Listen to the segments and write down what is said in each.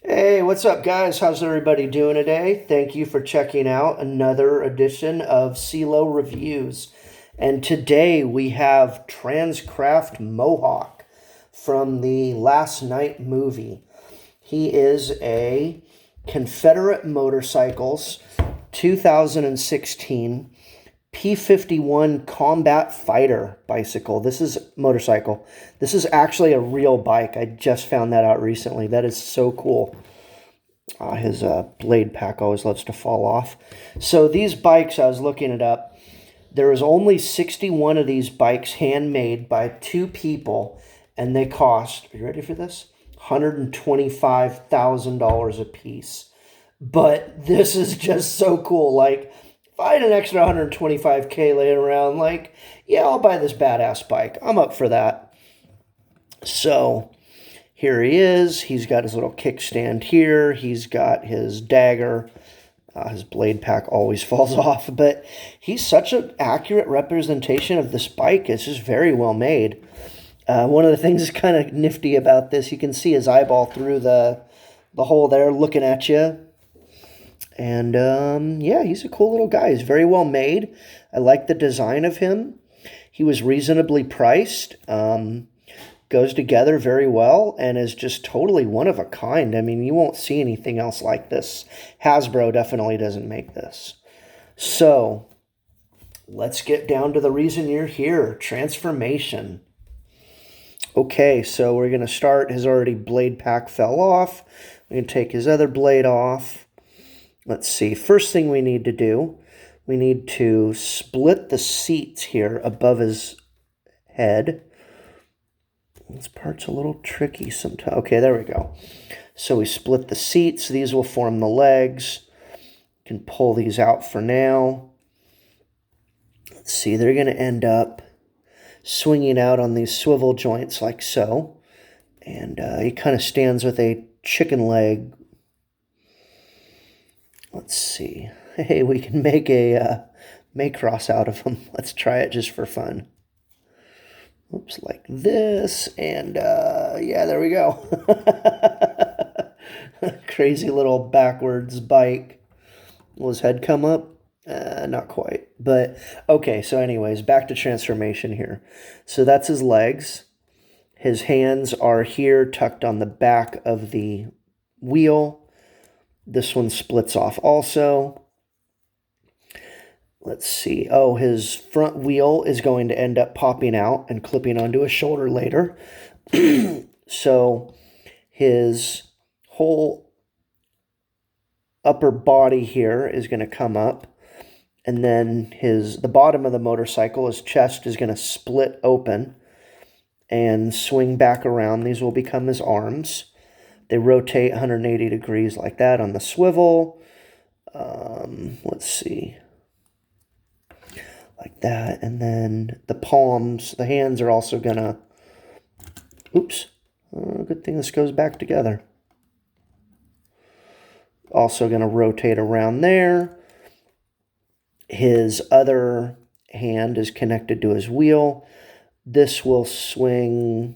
Hey, what's up, guys? How's everybody doing today? Thank you for checking out another edition of CeeLo Reviews. And today we have Transcraft Mohawk from the Last Night movie. He is a Confederate Motorcycles 2016 P-51 Combat Fighter bicycle. This is motorcycle. This is actually a real bike. I just found that out recently. That is so cool. His blade pack always loves to fall off. So these bikes, I was looking it up. There is only 61 of these bikes handmade by two people, and they cost, are you ready for this? $125,000 a piece. But this is just so cool. Like, if I had an extra 125K laying around, like, yeah, I'll buy this badass bike. I'm up for that. So here he is. He's got his little kickstand here. He's got his dagger. His blade pack always falls off, but he's such an accurate representation of this bike. It's just very well made. One of the things that's kind of nifty about this, you can see his eyeball through the hole there looking at you. And yeah, he's a cool little guy. He's very well made. I like the design of him. He was reasonably priced. Goes together very well and is just totally one of a kind. I mean, you won't see anything else like this. Hasbro definitely doesn't make this. So let's get down to the reason you're here. Transformation. Okay, so we're going to start. His already blade pack fell off. We're going to take his other blade off. Let's see. First thing we need to do, we need to split the seats here above his head. This part's a little tricky sometimes. Okay, there we go. So we split the seats. These will form the legs. You can pull these out for now. Let's see. They're going to end up swinging out on these swivel joints like so. And he kind of stands with a chicken leg. Let's see. Hey, we can make a Macross out of them. Let's try it just for fun. Oops, like this. And yeah, there we go. Crazy little backwards bike. Will his head come up? Not quite. But okay, so anyways, back to transformation here. So that's his legs. His hands are here tucked on the back of the wheel. This one splits off also. Let's see. Oh, his front wheel is going to end up popping out and clipping onto his shoulder later. So his whole upper body here is going to come up. And then the bottom of the motorcycle, his chest is going to split open and swing back around. These will become his arms. They rotate 180 degrees like that on the swivel. Let's see. Like that. And then the palms, the hands are also going to... Oops. Good thing this goes back together. Also going to rotate around there. His other hand is connected to his wheel. This will swing...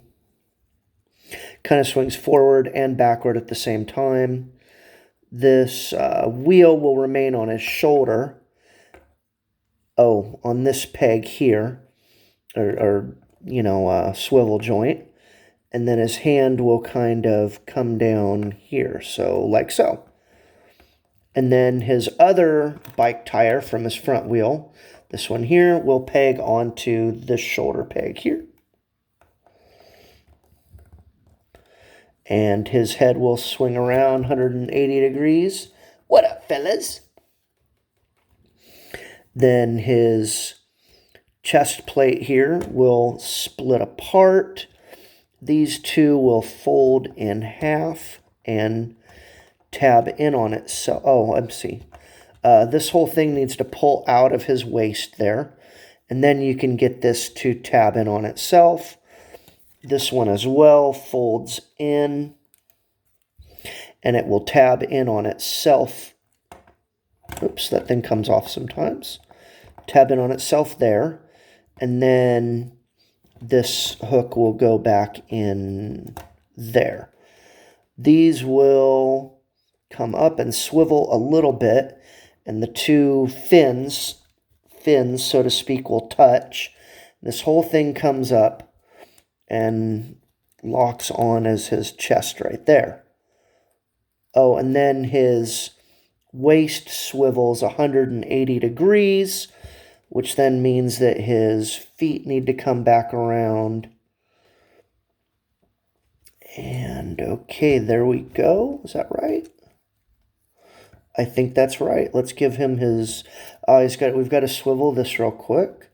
Kind of swings forward and backward at the same time. This wheel will remain on his shoulder. Oh, on this peg here, or swivel joint. And then his hand will kind of come down here, so like so. And then his other bike tire from his front wheel, this one here, will peg onto this shoulder peg here. And his head will swing around 180 degrees. What up, fellas? Then his chest plate here will split apart. These two will fold in half and tab in on it. So, let's see. This whole thing needs to pull out of his waist there. And then you can get this to tab in on itself. This one as well folds in, and it will tab in on itself. Oops, that thing comes off sometimes. Tab in on itself there, and then this hook will go back in there. these will come up and swivel a little bit, and the two fins, so to speak, will touch. This whole thing comes up and locks on as his chest right there. Oh, and then his waist swivels 180 degrees, which then means that his feet need to come back around. And okay, there we go. Is that right? I think that's right. Let's give him his... we've got to swivel this real quick.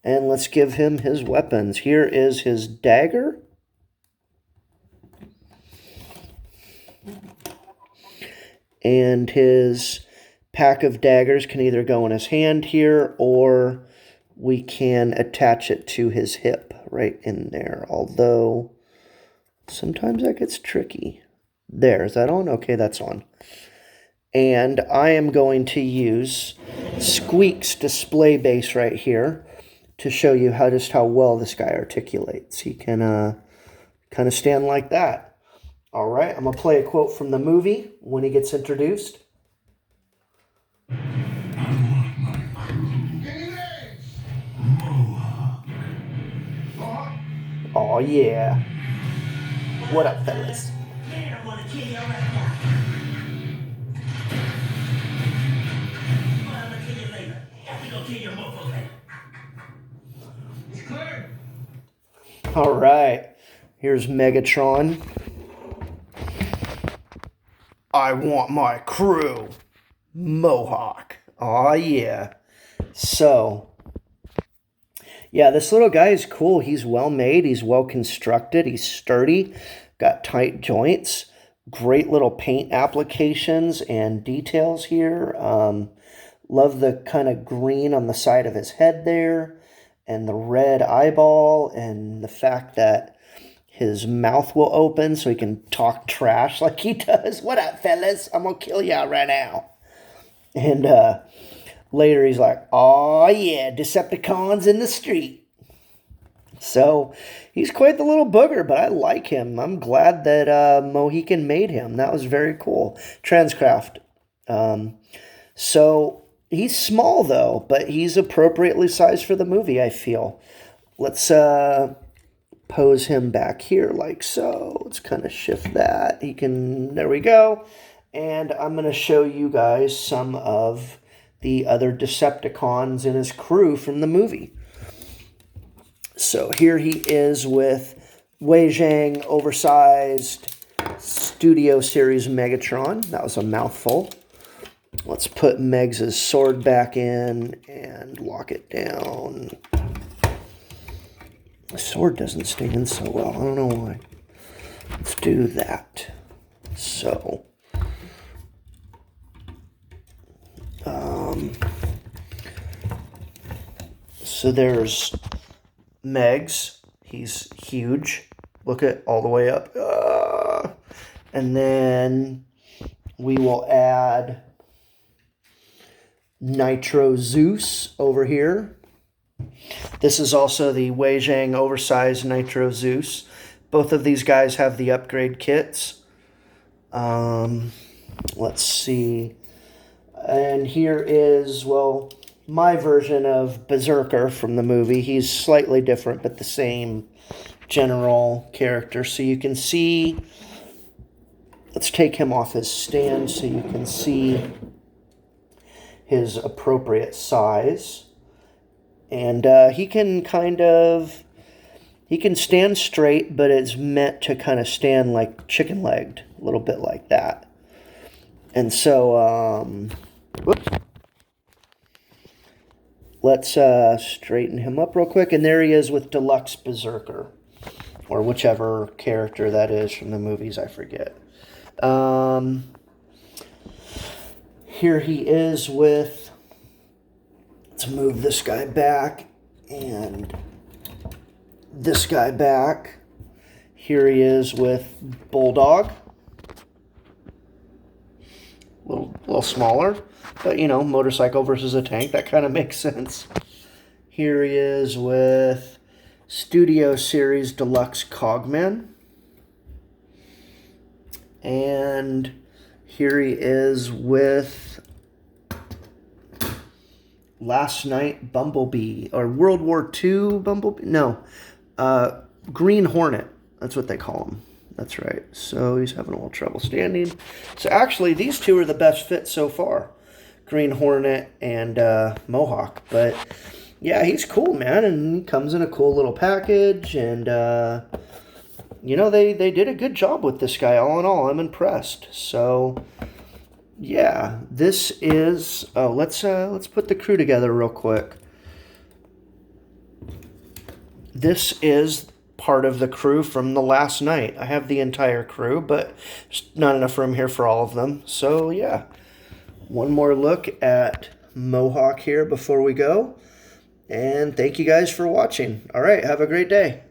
And let's give him his weapons. Here is his dagger. And his pack of daggers can either go in his hand here, or we can attach it to his hip right in there. Although, sometimes that gets tricky. There, is that on? Okay, that's on. And I am going to use Squeak's display base right here to show you just how well this guy articulates. He can kind of stand like that. All right, I'm going to play a quote from the movie when he gets introduced. Oh, yeah. What up, fellas? All right, here's Megatron. I want my crew. Mohawk. Oh yeah. So, yeah, this little guy is cool. He's well made. He's well constructed. He's sturdy. Got tight joints. Great little paint applications and details here. Love the kind of green on the side of his head there. And the red eyeball. And the fact that his mouth will open so he can talk trash like he does. What up, fellas? I'm going to kill y'all right now. And later he's like, oh, yeah, Decepticons in the street. So he's quite the little booger, but I like him. I'm glad that Mohican made him. That was very cool. Transcraft. So he's small, though, but he's appropriately sized for the movie, I feel. Let's pose him back here like so. Let's kind of shift that. There we go. And I'm going to show you guys some of the other Decepticons and his crew from the movie. So here he is with Wei Zhang, oversized Studio Series Megatron. That was a mouthful. Let's put Megs' sword back in and lock it down. The sword doesn't stay in so well. I don't know why. Let's do that. So, so there's Megs. He's huge. Look at all the way up. And then we will add Nitro Zeus over here. This is also the Wei Zhang oversized Nitro Zeus. Both of these guys have the upgrade kits. Let's see. And here is, well, my version of Berserker from the movie. He's slightly different, but the same general character. So you can see, let's take him off his stand so you can see his appropriate size. And he can stand straight, but it's meant to kind of stand like chicken-legged, a little bit like that. And so, whoops. Let's straighten him up real quick. And there he is with Deluxe Berserker, or whichever character that is from the movies, I forget. Here he is with, let's move this guy back and this guy back. Here he is with Bulldog. A little smaller, but you know, motorcycle versus a tank, that kind of makes sense. Here he is with Studio Series Deluxe Cogman. And here he is with Last Night Bumblebee, or World War II Bumblebee. No, Green Hornet. That's what they call him. That's right. So he's having a little trouble standing. So actually, these two are the best fit so far. Green Hornet and Mohawk. But yeah, he's cool, man. And he comes in a cool little package. And, you know, they did a good job with this guy. All in all, I'm impressed. So yeah, this is... Oh, let's put the crew together real quick. This is part of the crew from the last night. I have the entire crew, but there's not enough room here for all of them. So yeah, one more look at Mohawk here before we go. And thank you guys for watching. All right, have a great day.